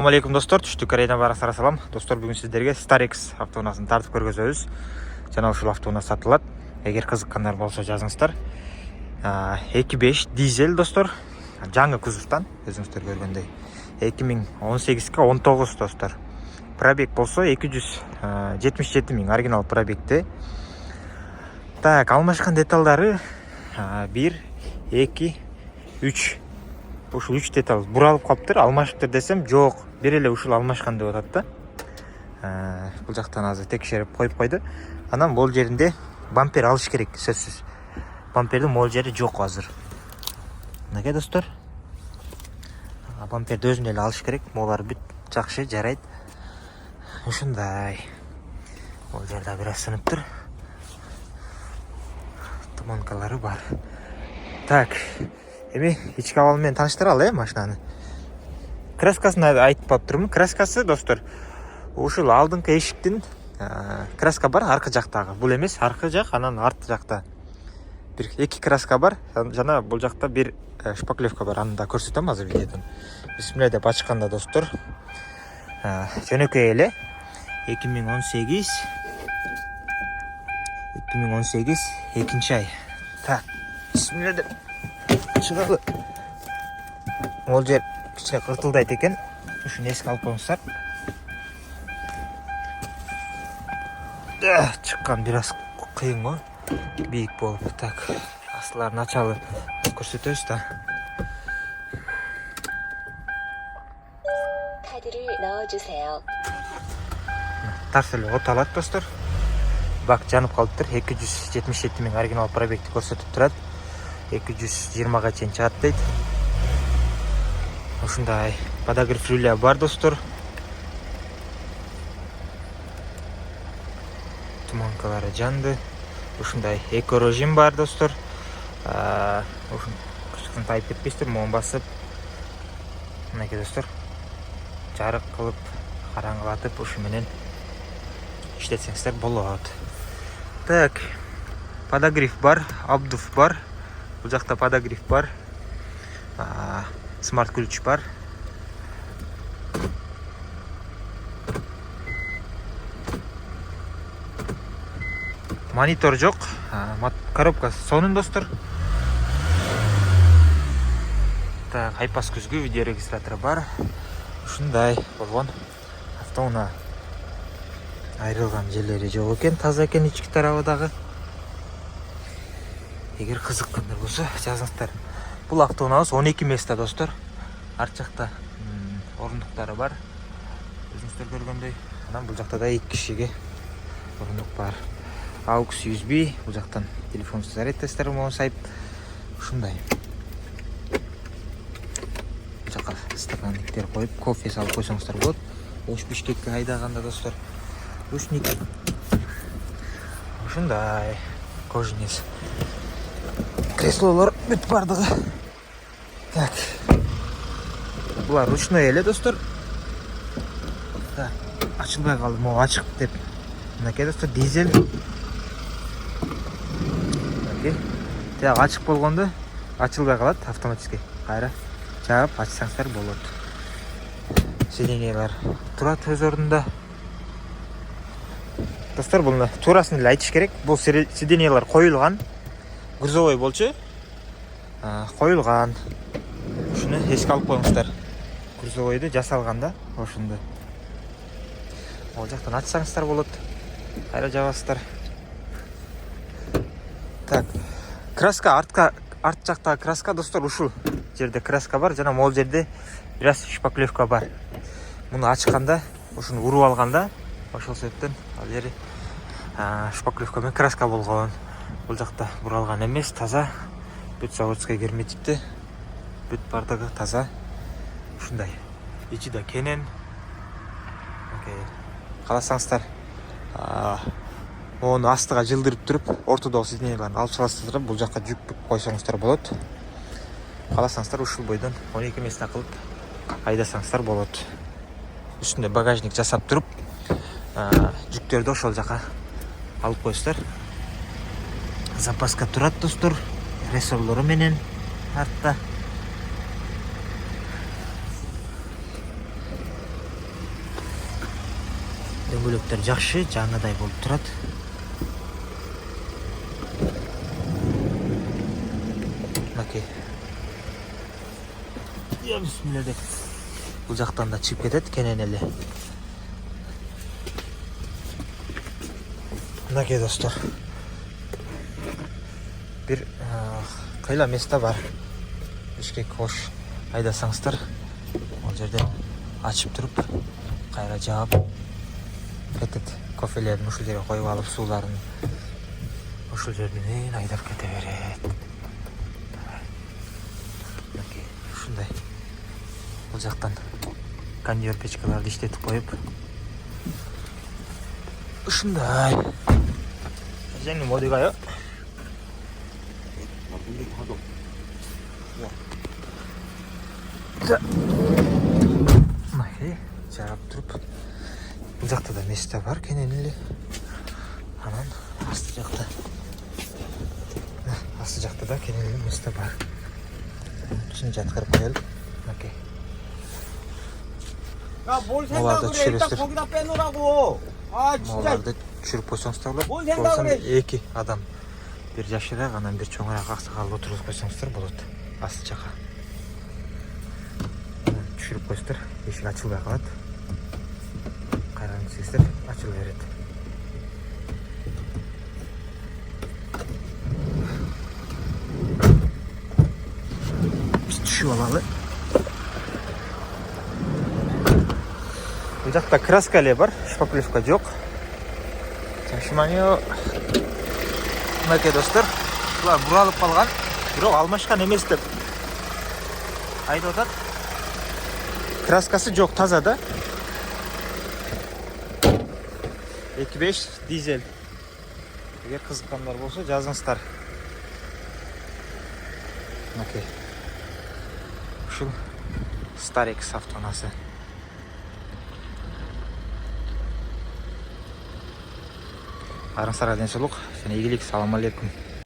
Assalamu alaikum достор, түштүк Корейден барыңыздар салам. Достор, бүгүн сиздерге Starex автоунаасын тартып көргөзөбүз. Жана ушул автоунаа сатылат. Эгер кызыккандар болсо жазыңыздар. 2.5 дизель достор. Жаңы кузовтан, өзүңүздөр көргөндөй. 2018 19 достор. Пробег болсо 277 миң оригинал пробегти. Так, алмашкан деталдары 1, 2, 3. Ушул 3 деталь буралып калыптыр. Алмашыптыр десем, жок. Бир эле ушул алмашкан деп атат да. Бул жактан азыр текшерип коюп койду. Анан бул жеринде бампер алыш керек, сөзсүз. Бампердин мол жери жок азыр. Мынакей достор. Бамперди өзүнө эле алыш керек. Молар бүт жакшы, жарайт. Ушундай. Бул жерде бир аз сынып тур. Туманкалары бар. Так. Эми ички абалы менен тааныштыра ал, машинаны. Краскасын айтып баптырмын. Краскасы достор, ушул алдыңкы эшиктин краска бар аркы жактагы. Бул эмес, аркы жак, анан арт жакта. Бир эки краска бар, жана бул жакта бир шпаклевка бар. Аны да көрсөтөм азыр видеодон. Бисмилля деп ачканда достор, жөнөкөй эле 2018 экинчи ай. Так, бисмилля деп чыгалы. Ол жер кичине кыртылдайт экен. Ушуну эске алып коюңуздар. Чыккан бир аз кыйын го, бийик болуп. Так, астыларын ачалы көрсөтөбүз да. 카드를 넣어주세요. Тарс эле от алат достор. Бак жанып калыптыр. 277 миң оригинал пробегти көрсөтүп турат. 220га чейин чыгат дейт. Ушундай подогрев руля бар достор. Туманкалары жанды. Ушундай эко режим бар достор. Ушун кычкын тайып кетпейсиздер, моун басып. Мынакей достор. Жарык кылып, караңгылатып ушу менен иштетсеңиздер болот. Так, подогрев бар, обдув бар. Бул жакта подогрев бар. Смарт ключ бар. Монитор жок. Коробка сонун достор. Так, айпас күзгү, видео регистратору бар. Ушундай болгон автоунаа. Айрылган жерлери жок экен, таза экен ички тарабы дагы. Эгер кызыккандар болсо жазыңыздар. Бул автоунаабыз 12 места достор. Арт жакта орундуктары бар. Өзүңүздөр көргөндөй. Анан бул жакта да 2 кишиге орундук бар. AUX USB, бул жактан телефон зарядкасытары менен сайып. Ушундай. Бул жака стаканниктер коюп, кофе салып койсоңуздар болот. Ош Бишкекке айдаганда достор. Ручник. Ушундай. Кожанец. Креслолор бүт бардыгы. Так. Булар ручной эле достор. Так, ачылбай калды, могу ачык деп. Мынакей достор, дизель. Мынакей. Так, ачык болгондо ачылбай калат автоматически. Кайра жаап ачсаңыздар болот. Сиденьялар турат өз ордунда. Достор, буну туурасын эле айтыш керек. Бул сиденьялар коюлган. Грузовой болчу. Коюлган. Ушуну эске алып коюңуздар. Грузовойду жасалганда ошондо. Ол жактан ачсаңыздар болот. Кайра жабасыздар. Так, краска арт жактагы краска достор, ушул жерде краска бар, жана могул жерде бир аз шпаклевка бар. Муну ачканда, ушуну уруп алганда, ошол себептен ал жери шпаклевка менен краска болгон. Бул жакта буралган эмес, таза. Бүт заводской герметикти. Бүт бардыгы таза. Ушундай. Ичи да кенен. Кааласаңыздар, мону астыга жылдырып туруп, ортодогу сиденьяларды алып саласыздар, бул жакка жүк койсоңуздар болот. Кааласаңыздар, ушул бойдон 12 места кылып айдасаңыздар болот. Үстүндө багажник жасап туруп, жүктөрдү ошол жака алып коесуздар. Запаска турат достор, рессорлору менен артта. дөңгөлөктөр жакшы, жаңыдай болуп турат. Мынакей. Я бисмилlah деп. Бул жактан да чыгып кетет, кенен эле. Мынакей достор. Бир кыйла место бар. Бишкек кош айдасаңыздар, ал жерден ачып туруп, кайра жаап кетет. Кофелерин ушул жерге коюп алып, сууларын ушул жерден айдап кете берет. Мынакей ушундай. Бул жактан кондер печкаларды иштетип коюп, ушундай. Жеңил модигайо. Мынакей жаап туруп, бул жакта да место бар, кенен эле. Анан асты жакта да кенен эле место бар. Ушуну жаткырып коелу. Мынакей. 야, 뭘 생각을 해? 일단 거기다 빼놓으라고. 아, 진짜. Маларды түшүрүп койсоңуздар болот. Бул 생각을 해? Эки адам. Бир жашыраак, анан бир чоңураак аксакал отуруп койсоңуздар болот. Асты жака. Түшүрүп койсоңуздар, эшик ачылбай калат. Кайрадан чексиздер, ачыла берет. Биз түшүп алалы. Бул жакта краска эле бар, шпаклевка жок. Жашманё. Мынакей достор, булар буралып калган, бирок алмашкан эмес деп айтып атат. Краскасы жок, таза да. 2.5 дизель. Эгер кызыккандар болсо жазыңыздар. Мынакей. Ушул Starix автоунасы. Арыңыздарга денсаулык жана ийгилик. Салам алейкум.